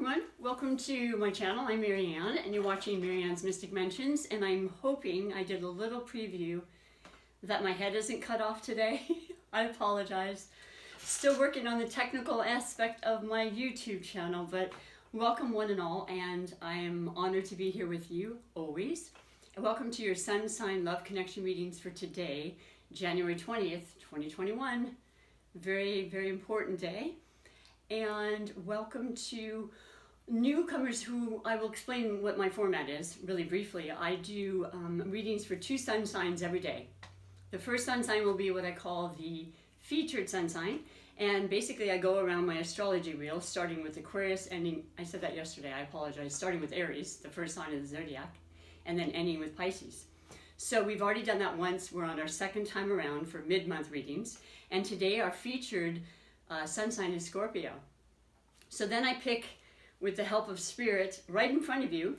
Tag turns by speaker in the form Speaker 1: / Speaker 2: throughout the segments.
Speaker 1: everyone, welcome to my channel. I'm MaryAnne and you're watching MaryAnne's Mystic Mentions, and I'm hoping I did a little preview that my head isn't cut off today. I apologize. Still working on the technical aspect of my YouTube channel, but welcome one and all, and I am honored to be here with you always. And welcome to your Sun Sign Love Connection readings for today, January 20th, 2021. Very, very important day. And welcome to newcomers who I will explain what my format is really briefly. I do readings for 2 sun signs every day. The first sun sign will be what I call the featured sun sign, and basically I go around my astrology wheel starting with Aquarius, ending, I said that yesterday, I apologize, starting with Aries, the first sign of the zodiac, and then ending with Pisces. So we've already done that once. We're on our second time around for mid-month readings, and today our featured sun sign is Scorpio. So then I pick, with the help of Spirit, right in front of you,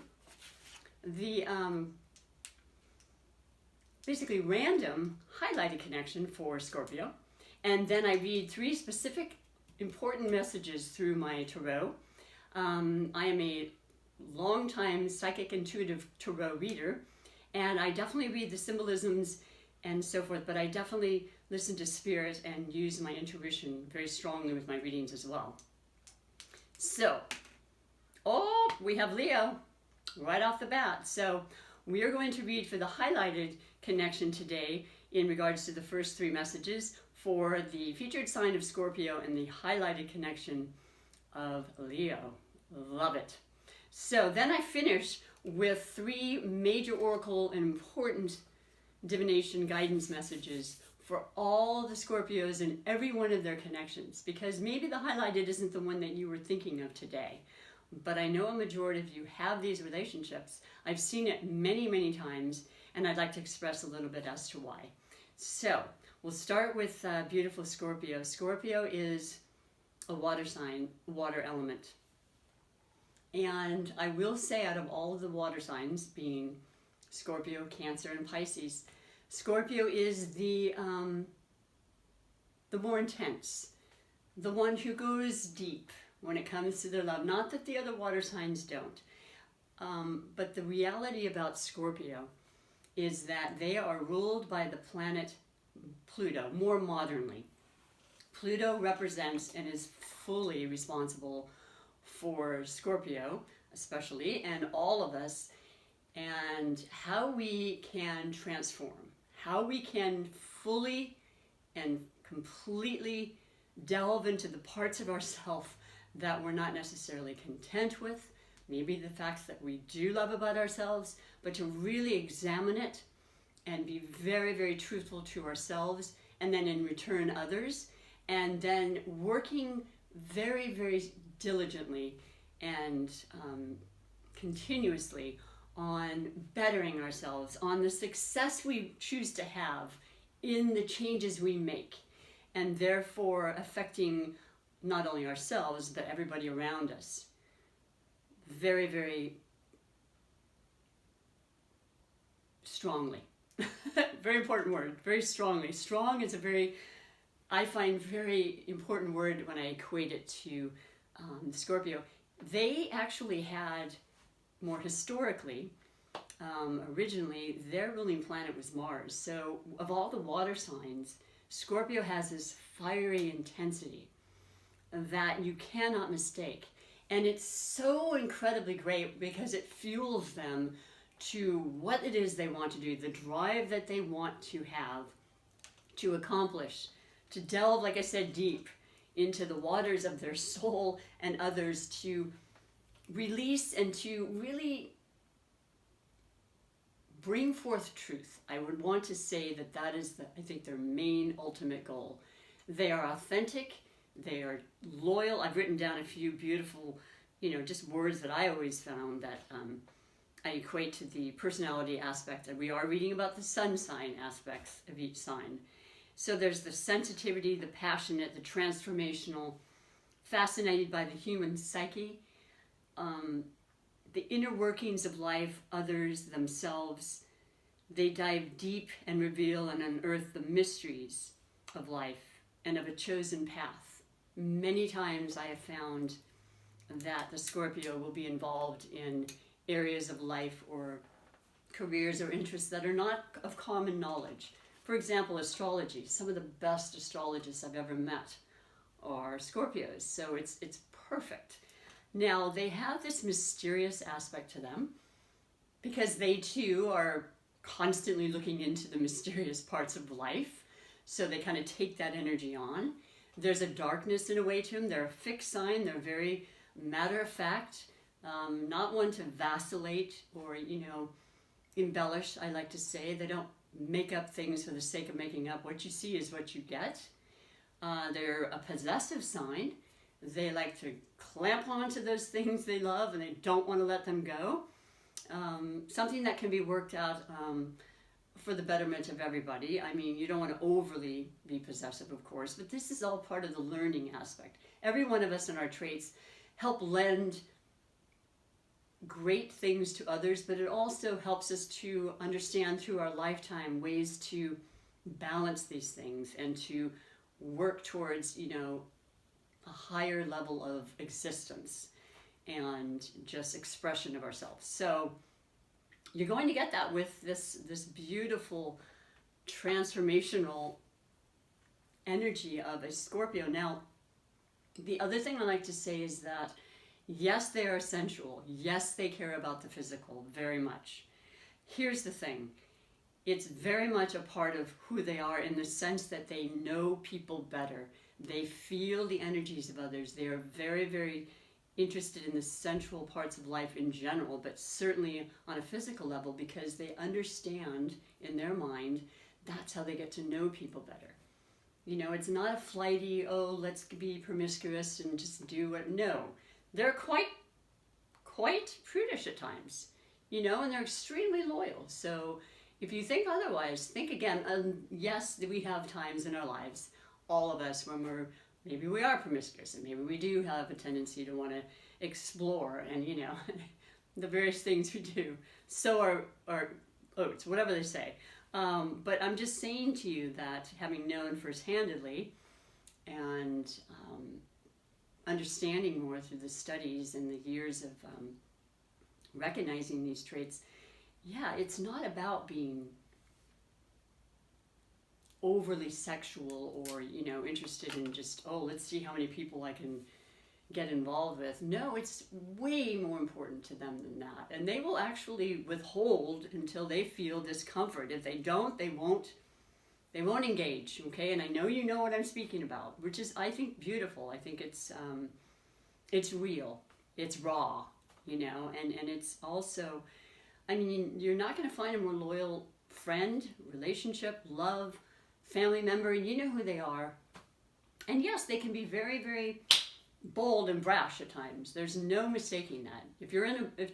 Speaker 1: the basically random highlighted connection for Scorpio. And then I read 3 specific important messages through my tarot. I am a long-time psychic intuitive tarot reader, and I definitely read the symbolisms and so forth, but I definitely listen to Spirit and use my intuition very strongly with my readings as well. So, we have Leo right off the bat. So we are going to read for the highlighted connection today in regards to the first 3 messages for the featured sign of Scorpio and the highlighted connection of Leo. Love it. So then I finish with 3 major oracle and important divination guidance messages for all the Scorpios and every one of their connections, because maybe the highlighted isn't the one that you were thinking of today, but I know a majority of you have these relationships. I've seen it many, many times, and I'd like to express a little bit as to why. So we'll start with beautiful Scorpio. Scorpio is a water sign, water element. And I will say, out of all of the water signs, being Scorpio, Cancer, and Pisces, Scorpio is the more intense, the one who goes deep when it comes to their love. Not that the other water signs don't, but the reality about Scorpio is that they are ruled by the planet Pluto, more modernly. Pluto represents and is fully responsible for Scorpio, especially, and all of us, and how we can transform, how we can fully and completely delve into the parts of ourselves that we're not necessarily content with, maybe the facts that we do love about ourselves, but to really examine it and be very, very truthful to ourselves, and then in return others, and then working very, very diligently and continuously on bettering ourselves, on the success we choose to have in the changes we make, and therefore affecting not only ourselves, but everybody around us. Very, very strongly. Very important word, very strongly. Strong is a very, I find, very important word when I equate it to Scorpio. They actually had, more historically, originally their ruling planet was Mars. So of all the water signs, Scorpio has this fiery intensity that you cannot mistake. And it's so incredibly great because it fuels them to what it is they want to do, the drive that they want to have, to accomplish, to delve, like I said, deep into the waters of their soul and others, to release and to really bring forth truth. I would want to say that that is, I think, their main ultimate goal. They are authentic, they are loyal. I've written down a few beautiful, just words that I always found that I equate to the personality aspect. And we are reading about the sun sign aspects of each sign. So there's the sensitivity, the passionate, the transformational, fascinated by the human psyche, the inner workings of life, others, themselves. They dive deep and reveal and unearth the mysteries of life and of a chosen path. Many times I have found that the Scorpio will be involved in areas of life or careers or interests that are not of common knowledge. For example, astrology. Some of the best astrologists I've ever met are Scorpios, so it's perfect. Now, they have this mysterious aspect to them because they too are constantly looking into the mysterious parts of life, so they kind of take that energy on. There's a darkness in a way to them. They're a fixed sign. They're very matter of fact, not one to vacillate or, embellish, I like to say. They don't make up things for the sake of making up. What you see is what you get. They're a possessive sign. They like to clamp onto those things they love and they don't want to let them go. Something that can be worked out for the betterment of everybody. I mean, you don't want to overly be possessive, of course, but this is all part of the learning aspect. Every one of us in our traits help lend great things to others, but it also helps us to understand through our lifetime ways to balance these things and to work towards, a higher level of existence and just expression of ourselves. So you're going to get that with this beautiful transformational energy of a Scorpio. Now, the other thing I like to say is that yes, they are sensual. Yes, they care about the physical very much. Here's the thing. It's very much a part of who they are in the sense that they know people better. They feel the energies of others. They are very, very interested in the sensual parts of life in general, but certainly on a physical level because they understand in their mind that's how they get to know people better. It's not a flighty, let's be promiscuous and just do what. No, they're quite prudish at times, and they're extremely loyal. So if you think otherwise, think again. Yes, we have times in our lives, all of us, when maybe we are promiscuous and maybe we do have a tendency to want to explore and, the various things we do. So are oats, whatever they say. But I'm just saying to you that having known first-handedly and understanding more through the studies and the years of recognizing these traits, it's not about being overly sexual or, interested in just, let's see how many people I can get involved with. No, it's way more important to them than that. And they will actually withhold until they feel discomfort. If they don't, they won't engage, okay? And I know you know what I'm speaking about, which is, I think, beautiful. I think it's real. It's raw, and it's also, you're not going to find a more loyal friend, relationship, love, family member, and you know who they are. And yes, they can be very, very bold and brash at times. There's no mistaking that. If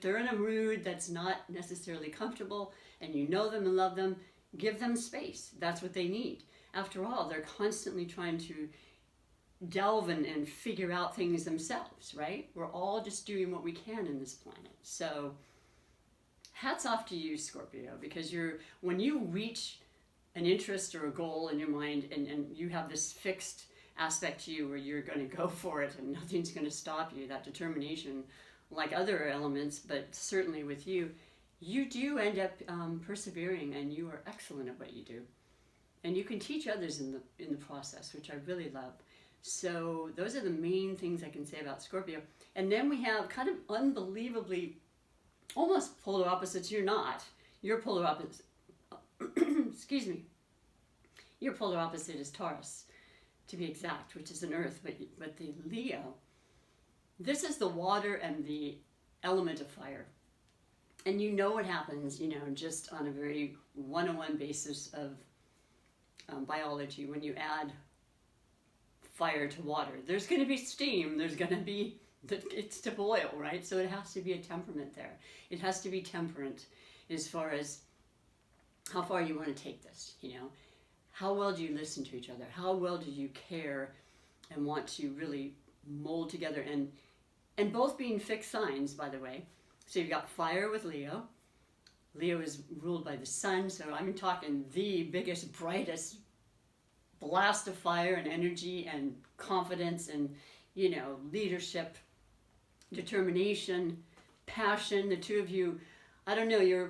Speaker 1: they're in a mood that's not necessarily comfortable and you know them and love them, give them space. That's what they need. After all, they're constantly trying to delve and figure out things themselves, right? We're all just doing what we can in this planet. So hats off to you, Scorpio, because when you reach an interest or a goal in your mind and you have this fixed aspect to you where you're going to go for it and nothing's going to stop you, that determination, like other elements, but certainly with you, you do end up persevering, and you are excellent at what you do. And you can teach others in the process, which I really love. So those are the main things I can say about Scorpio. And then we have kind of unbelievably almost polar opposites. You're not. You're polar opposite. Excuse me. Your polar opposite is Taurus, to be exact, which is an earth, but the Leo, this is the water and the element of fire. And you know what happens, just on a very one-on-one basis of biology, when you add fire to water. There's going to be steam, it's to boil, right? So it has to be a temperament there. It has to be temperate as far as how far you want to take this, How well do you listen to each other? How well do you care and want to really mold together? And both being fixed signs, by the way. So you've got fire with Leo. Leo is ruled by the sun, so I'm talking the biggest, brightest blast of fire and energy and confidence and, leadership. determination, passion. The two of you, I don't know, you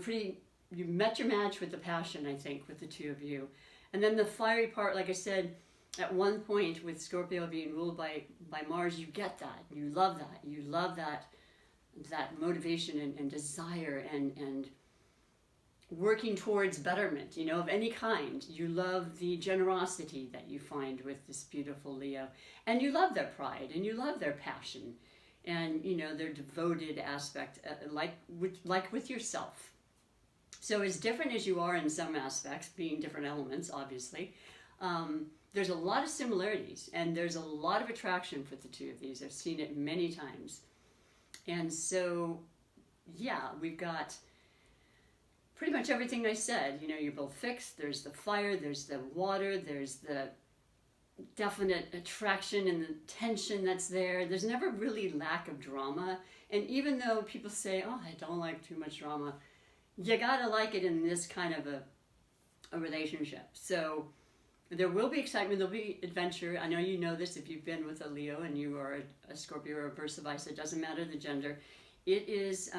Speaker 1: met your match with the passion, I think, with the two of you. And then the fiery part, like I said, at one point with Scorpio being ruled by Mars, you get that. You love that. You love that motivation and desire and working towards betterment, of any kind. You love the generosity that you find with this beautiful Leo. And you love their pride and you love their passion and, their devoted aspect, like with yourself. So as different as you are in some aspects, being different elements, obviously, there's a lot of similarities and there's a lot of attraction for the two of these. I've seen it many times. And so, yeah, we've got pretty much everything I said. You're both fixed. There's the fire, there's the water, there's the definite attraction and the tension that's there. There's never really lack of drama. And even though people say, oh, I don't like too much drama, you gotta like it in this kind of a relationship. So there will be excitement, there'll be adventure. I know you know this if you've been with a Leo and you are a Scorpio or a versa versa, it doesn't matter the gender. It is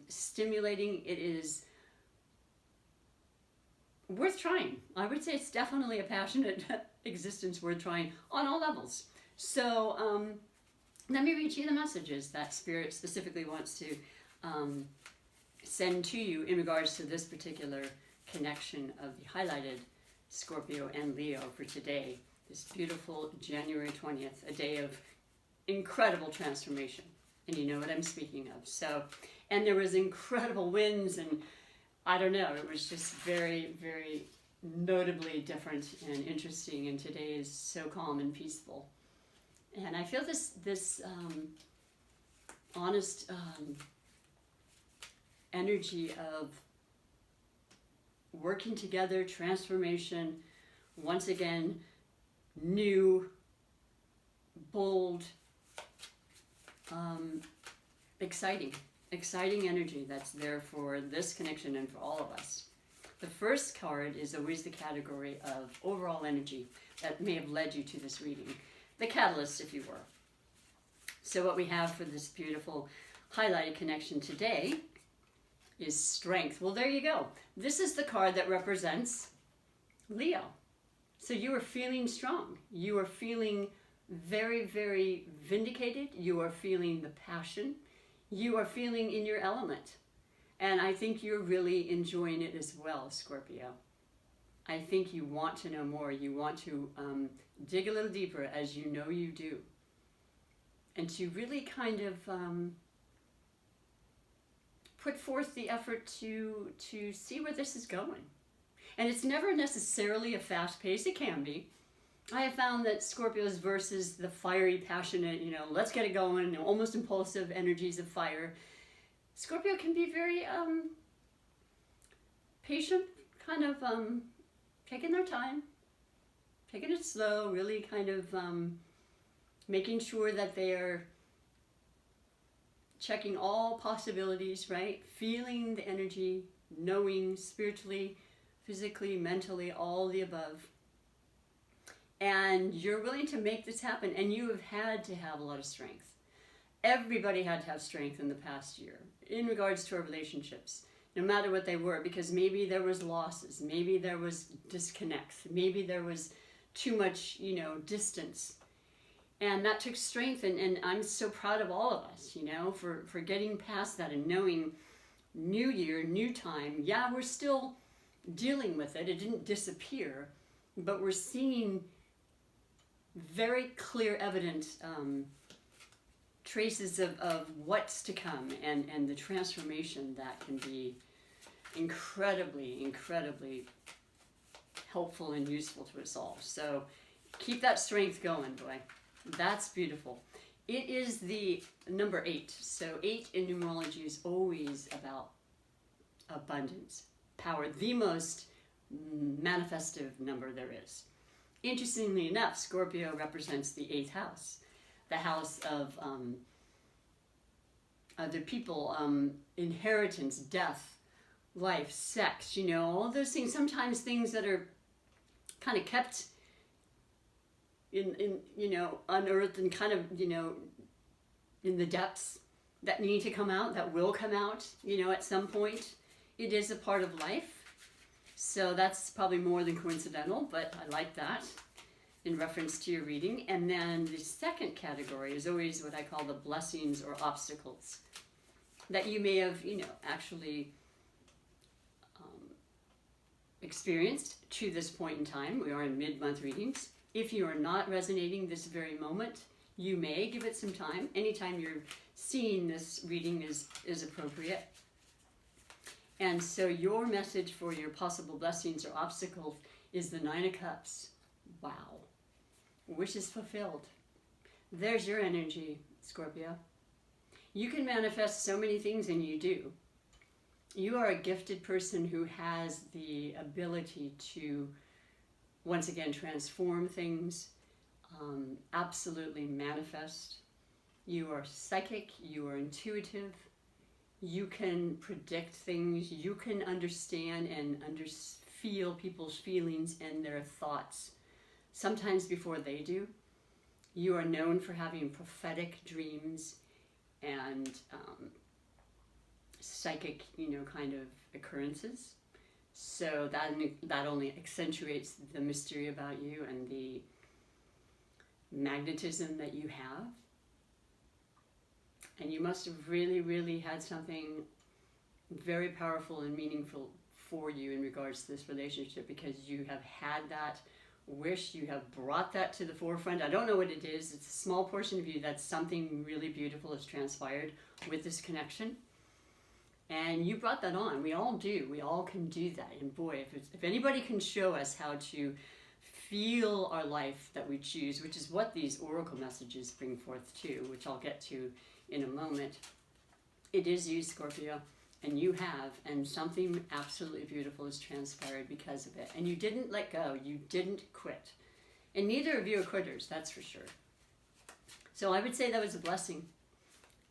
Speaker 1: stimulating, it is worth trying. I would say it's definitely a passionate existence worth trying on all levels. So let me read you the messages that Spirit specifically wants to send to you in regards to this particular connection of the highlighted Scorpio and Leo for today, this beautiful January 20th, a day of incredible transformation. And you know what I'm speaking of. So, and there was incredible winds and I don't know, it was just very, very notably different and interesting, and today is so calm and peaceful. And I feel this honest energy of working together, transformation, once again, new, bold, exciting energy that's there for this connection and for all of us. The first card is always the category of overall energy that may have led you to this reading. The catalyst, if you were. So what we have for this beautiful highlighted connection today is strength. Well, there you go. This is the card that represents Leo. So you are feeling strong. You are feeling very, very vindicated. You are feeling the passion. You are feeling in your element. And I think you're really enjoying it as well, Scorpio. I think you want to know more. You want to dig a little deeper, as you know you do. And to really kind of put forth the effort to see where this is going. And it's never necessarily a fast pace. It can be. I have found that Scorpios versus the fiery, passionate, let's get it going, almost impulsive energies of fire. Scorpio can be very patient, kind of taking their time, taking it slow, really kind of making sure that they are checking all possibilities, right? Feeling the energy, knowing spiritually, physically, mentally, all the above. And you're willing to make this happen, and you have had to have a lot of strength. Everybody had to have strength in the past year in regards to our relationships, no matter what they were, because maybe there was losses, maybe there was disconnects, maybe there was too much, distance. And that took strength, and I'm so proud of all of us, for getting past that and knowing new year, new time. Yeah, we're still dealing with it. It didn't disappear, but we're seeing very clear, evident traces of what's to come and the transformation that can be incredibly, incredibly helpful and useful to us all. So keep that strength going, boy. That's beautiful. It is the number 8. So 8 in numerology is always about abundance, power, the most manifestive number there is. Interestingly enough, Scorpio represents the 8th house, the house of other people, inheritance, death, life, sex, all those things. Sometimes things that are kind of kept in unearthed and kind of, in the depths, that need to come out, that will come out, you know, at some point. It is a part of life. So that's probably more than coincidental, but I like that in reference to your reading. And then the second category is always what I call the blessings or obstacles that you may have, you know, actually experienced to this point in time. We are in mid-month readings. If you are not resonating this very moment, you may give it some time. Anytime you're seeing this reading is appropriate. And so your message for your possible blessings or obstacles is the Nine of Cups. Wow. Wishes fulfilled. There's your energy, Scorpio. You can manifest so many things, and you do. You are a gifted person who has the ability to, once again, transform things, absolutely manifest. You are psychic, you are intuitive, you can predict things, you can understand and feel people's feelings and their thoughts, sometimes before they do. You are known for having prophetic dreams and psychic, you know, kind of occurrences. So that only accentuates the mystery about you and the magnetism that you have. And you must have really, really had something very powerful and meaningful for you in regards to this relationship, because you have had that wish, you have brought that to the forefront. I don't know what it is. It's a small portion of you that something really beautiful has transpired with this connection. And you brought that on. We all do. We all can do that. And boy, if anybody can show us how to feel our life that we choose, which is what these oracle messages bring forth too, which I'll get to in a moment, it is you, Scorpio, and you have, and something absolutely beautiful has transpired because of it. And you didn't let go. You didn't quit. And neither of you are quitters, that's for sure. So I would say that was a blessing.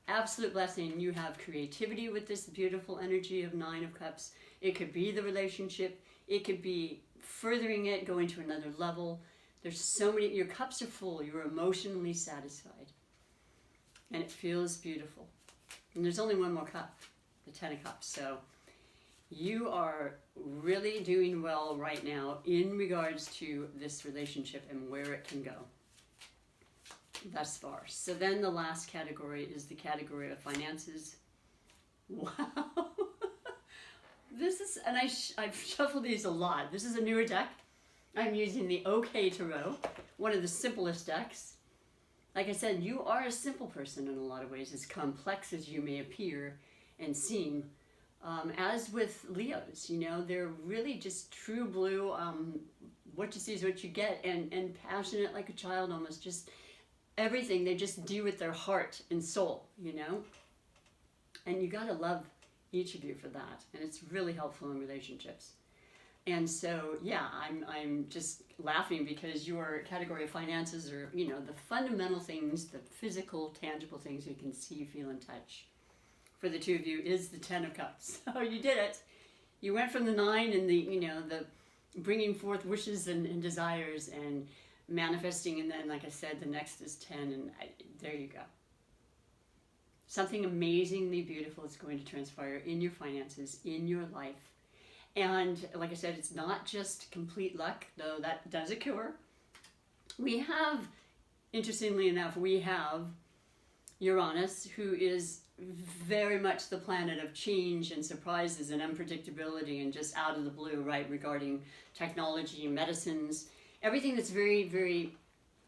Speaker 1: Absolute blessing. You have creativity with this beautiful energy of Nine of Cups. It could be the relationship. It could be furthering it, going to another level. There's so many, your cups are full. You're emotionally satisfied. And it feels beautiful. And there's only one more cup, the Ten of Cups. So you are really doing well right now in regards to this relationship and where it can go thus far. So then the last category is the category of finances. Wow. This is, and I've shuffled these a lot. This is a newer deck. I'm using the OK Tarot, one of the simplest decks. Like I said, you are a simple person in a lot of ways, as complex as you may appear and seem. As with Leos, you know, they're really just true blue, what you see is what you get, and passionate like a child almost, just everything they just do with their heart and soul, you know. And you gotta love each of you for that, and it's really helpful in relationships. And so, yeah, I'm just laughing because your category of finances are, you know, the fundamental things, the physical, tangible things you can see, feel, and touch. For the two of you is the Ten of Cups. So you did it. You went from the Nine and the, you know, the bringing forth wishes and desires and manifesting, and then, like I said, the next is 10, and there you go. Something amazingly beautiful is going to transpire in your finances, in your life. And like I said, it's not just complete luck, though that does occur. We have, interestingly enough, we have Uranus, who is very much the planet of change and surprises and unpredictability and just out of the blue, right, regarding technology, medicines, everything that's very, very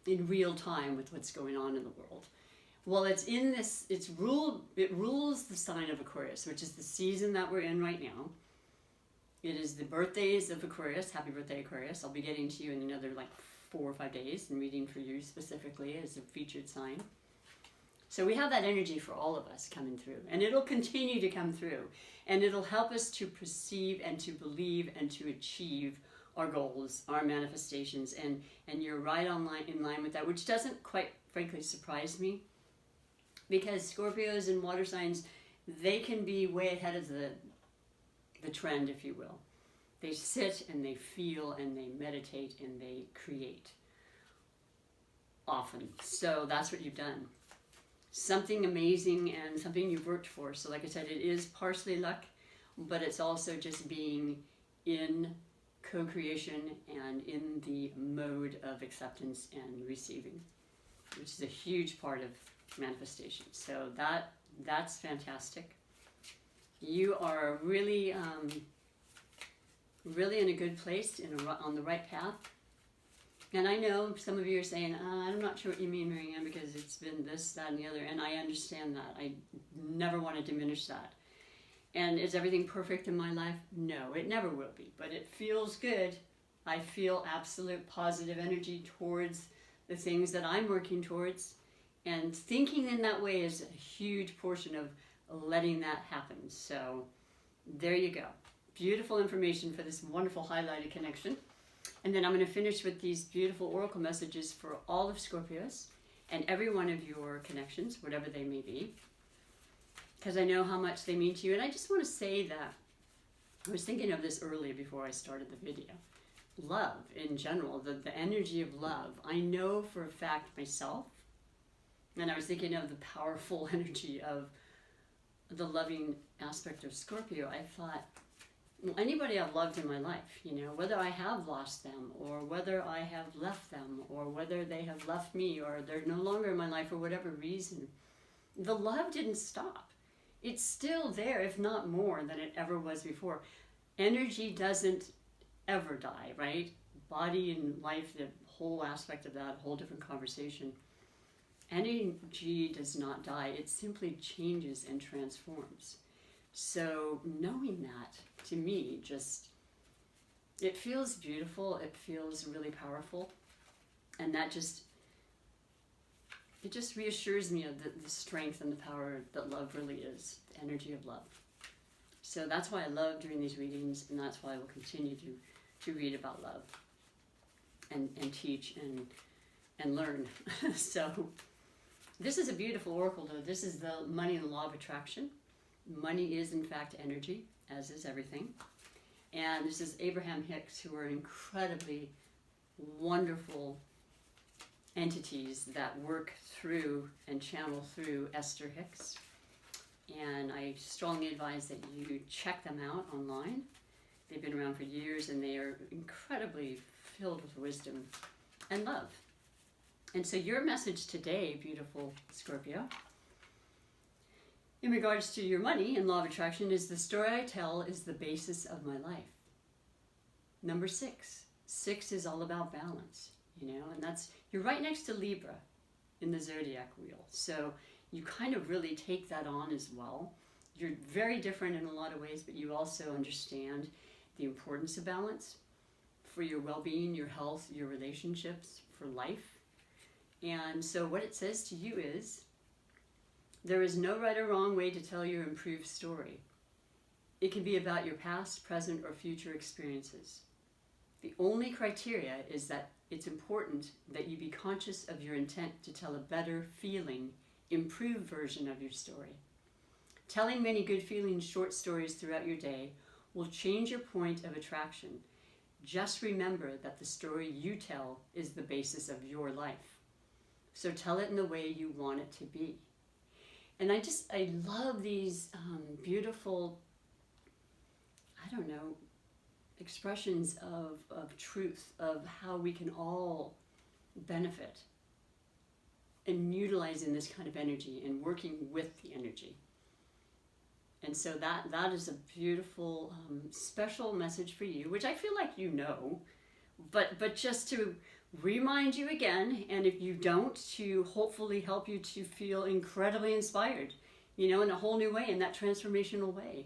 Speaker 1: in real time with what's going on in the world. Well, it's in this, it rules the sign of Aquarius, which is the season that we're in right now. It is the birthdays of Aquarius. Happy birthday, Aquarius. I'll be getting to you in another like 4 or 5 days and reading for you specifically as a featured sign. So we have that energy for all of us coming through, and it'll continue to come through, and it'll help us to perceive and to believe and to achieve our goals, our manifestations, and you're right in line with that, which doesn't quite frankly surprise me, because Scorpios and water signs, they can be way ahead of the trend, if you will. They sit and they feel and they meditate and they create often. So that's what you've done. something amazing and something you've worked for. So like I said, it is partially luck, but it's also just being in co-creation and in the mode of acceptance and receiving, which is a huge part of manifestation. So that's fantastic. You are really, really in a good place, on the right path. And I know some of you are saying, I'm not sure what you mean, MaryAnne, because it's been this, that, and the other. And I understand that. I never want to diminish that. And is everything perfect in my life? No, it never will be. But it feels good. I feel absolute positive energy towards the things that I'm working towards. And thinking in that way is a huge portion of letting that happen. So there you go. Beautiful information for this wonderful highlighted connection. And then I'm going to finish with these beautiful oracle messages for all of Scorpios and every one of your connections, whatever they may be, because I know how much they mean to you. And I just want to say that I was thinking of this earlier before I started the video. Love in general, the energy of love. I know for a fact myself, and I was thinking of the powerful energy of the loving aspect of Scorpio. I thought, well, anybody I've loved in my life, you know, whether I have lost them or whether I have left them or whether they have left me or they're no longer in my life for whatever reason, the love didn't stop. It's still there, if not more than it ever was before. Energy doesn't ever die, right? Body and life, the whole aspect of that, whole different conversation. Energy does not die. It simply changes and transforms. So knowing that, to me, just, it feels beautiful. It feels really powerful. And that just, it just reassures me of the strength and the power that love really is, the energy of love. So that's why I love doing these readings, and that's why I will continue to read about love and teach and learn. So this is a beautiful oracle, though. This is the money and the law of attraction. Money is, in fact, energy, as is everything. And this is Abraham Hicks, who are incredibly wonderful entities that work through and channel through Esther Hicks. And I strongly advise that you check them out online. They've been around for years, and they are incredibly filled with wisdom and love. And so your message today, beautiful Scorpio, in regards to your money and law of attraction, is the story I tell is the basis of my life. Number 6. 6 is all about balance, you know, and that's, you're right next to Libra in the zodiac wheel. So you kind of really take that on as well. You're very different in a lot of ways, but you also understand the importance of balance for your well-being, your health, your relationships, for life. And so what it says to you is, there is no right or wrong way to tell your improved story. It can be about your past, present, or future experiences. The only criteria is that it's important that you be conscious of your intent to tell a better feeling, improved version of your story. Telling many good feeling short stories throughout your day will change your point of attraction. Just remember that the story you tell is the basis of your life. So tell it in the way you want it to be. And I love these beautiful, I don't know, expressions of truth, of how we can all benefit in utilizing this kind of energy and working with the energy. And so that is a beautiful, special message for you, which I feel like you know, but just to remind you again, and if you don't, to hopefully help you to feel incredibly inspired, you know, in a whole new way, in that transformational way.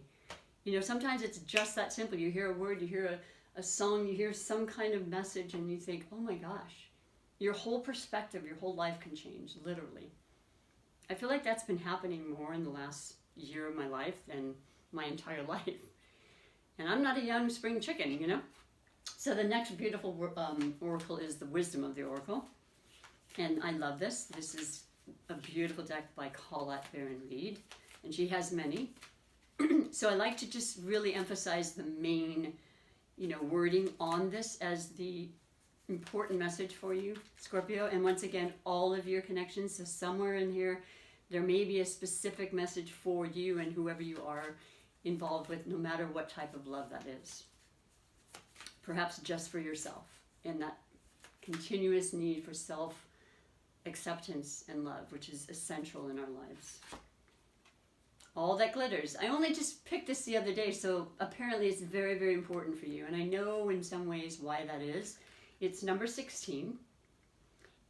Speaker 1: You know, sometimes it's just that simple. You hear a word, you hear a song, you hear some kind of message, and you think, oh my gosh, your whole perspective, your whole life can change, literally. I feel like that's been happening more in the last year of my life than my entire life. And I'm not a young spring chicken, you know? So the next beautiful oracle is the wisdom of the oracle. And I love this. This is a beautiful deck by Colette Baron Reed, and she has many. So I like to just really emphasize the main, you know, wording on this as the important message for you, Scorpio. And once again, all of your connections. So somewhere in here, There may be a specific message for you and whoever you are involved with, no matter what type of love that is. Perhaps just for yourself, and that continuous need for self-acceptance and love, which is essential in our lives. All that glitters. I only just picked this the other day, so apparently it's very, very important for you. And I know in some ways why that is. It's number 16.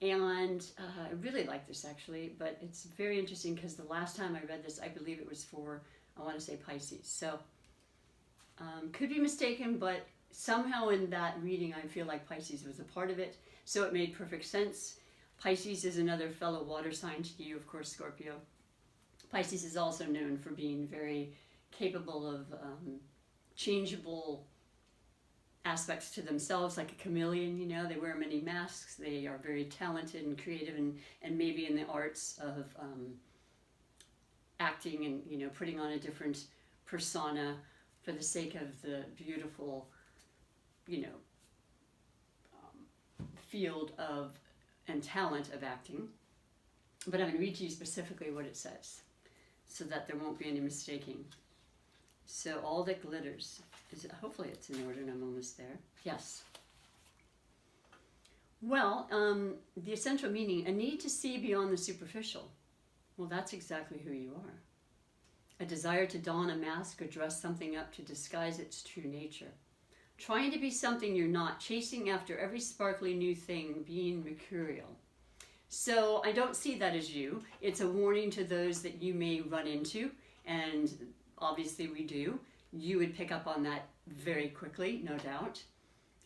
Speaker 1: And I really like this actually, but it's very interesting because the last time I read this, I believe it was for, I want to say Pisces. So could be mistaken, but somehow in that reading I feel like Pisces was a part of it. So it made perfect sense. Pisces is another fellow water sign to you, of course, Scorpio. Pisces is also known for being very capable of changeable aspects to themselves, like a chameleon, you know. They wear many masks. They are very talented and creative, and maybe in the arts of acting and, you know, putting on a different persona for the sake of the beautiful, you know, field of and talent of acting. But I'm going to read to you specifically what it says, so that there won't be any mistaking. So all that glitters. Hopefully it's in order and I'm almost there. Yes. Well, the essential meaning, a need to see beyond the superficial. Well, that's exactly who you are. A desire to don a mask or dress something up to disguise its true nature. Trying to be something you're not, chasing after every sparkly new thing, being mercurial. So I don't see that as you. It's a warning to those that you may run into, and obviously we do. You would pick up on that very quickly, no doubt.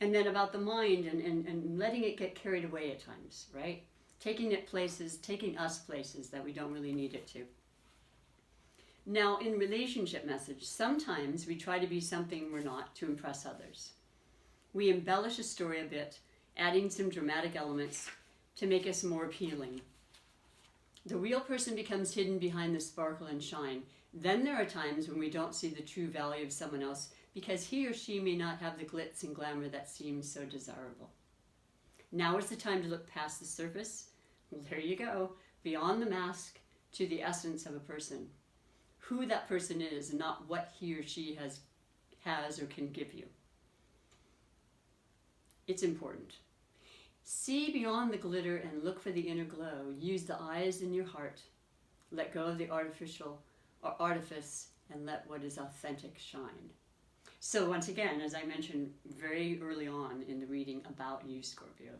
Speaker 1: And then about the mind and letting it get carried away at times, right? Taking us places that we don't really need it to. Now, in relationship message, sometimes we try to be something we're not to impress others. We embellish a story a bit, adding some dramatic elements to make us more appealing. The real person becomes hidden behind the sparkle and shine. Then there are times when we don't see the true value of someone else because he or she may not have the glitz and glamour that seems so desirable. Now is the time to look past the surface. Well, there you go. Beyond the mask to the essence of a person. Who that person is and not what he or she has or can give you. It's important. See beyond the glitter and look for the inner glow. Use the eyes in your heart. Let go of the artificial or artifice and let what is authentic shine. So once again, as I mentioned very early on in the reading about you, Scorpio,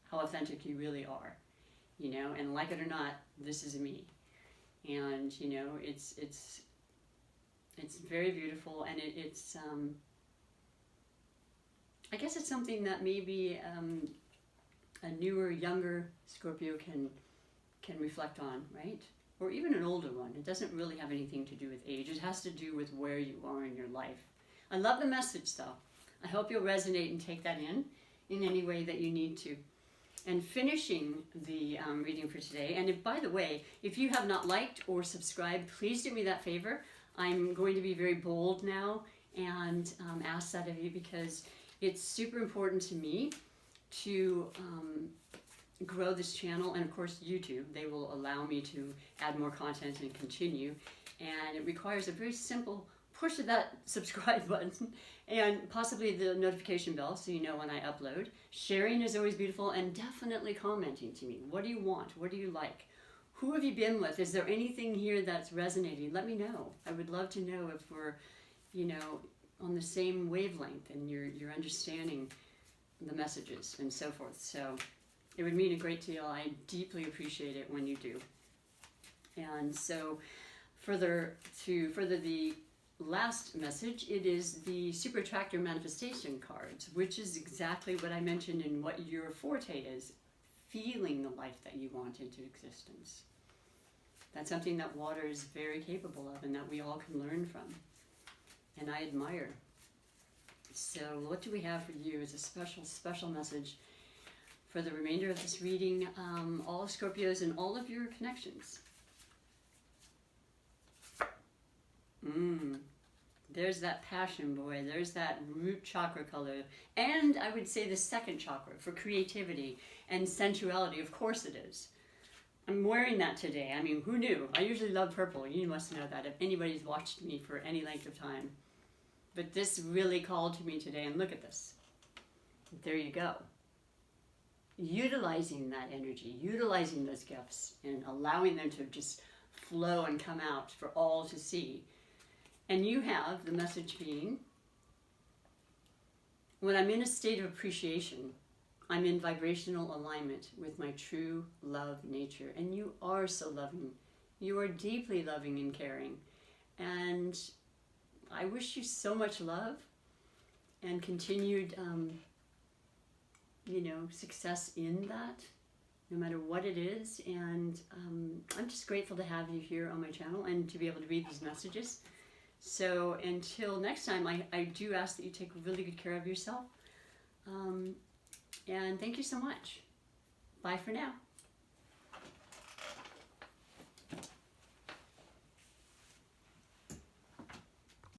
Speaker 1: how authentic you really are, you know, and like it or not, this is me. And, you know, it's very beautiful, and it's I guess it's something that maybe a newer, younger Scorpio can reflect on, right? Or even an older one. It doesn't really have anything to do with age. It has to do with where you are in your life. I love the message, though. I hope you'll resonate and take that in any way that you need to. And finishing the reading for today, and if, by the way, if you have not liked or subscribed, please do me that favor. I'm going to be very bold now and ask that of you because it's super important to me to grow this channel, and of course YouTube. They will allow me to add more content and continue, and it requires a very simple push of that subscribe button and possibly the notification bell so you know when I upload. Sharing is always beautiful, and definitely commenting to me. What do you want? What do you like? Who have you been with? Is there anything here that's resonating? Let me know. I would love to know if we're, you know, on the same wavelength and you're understanding the messages and so forth. So it would mean a great deal. I deeply appreciate it when you do. And so further the last message, it is the Super Attractor Manifestation cards, which is exactly what I mentioned in what your forte is, feeling the life that you want into existence. That's something that water is very capable of and that we all can learn from. And I admire. So what do we have for you as a special, special message for the remainder of this reading, all Scorpios and all of your connections? There's that passion, boy. There's that root chakra color. And I would say the second chakra for creativity and sensuality. Of course it is. I'm wearing that today. I mean, who knew? I usually love purple. You must know that if anybody's watched me for any length of time. But this really called to me today, and look at this. There you go. Utilizing that energy, utilizing those gifts, and allowing them to just flow and come out for all to see. And you have the message being, when I'm in a state of appreciation, I'm in vibrational alignment with my true love nature. And you are so loving. You are deeply loving and caring. And I wish you so much love and continued success in that, no matter what it is. And I'm just grateful to have you here on my channel and to be able to read these messages. So until next time, I do ask that you take really good care of yourself. And thank you so much. Bye for now.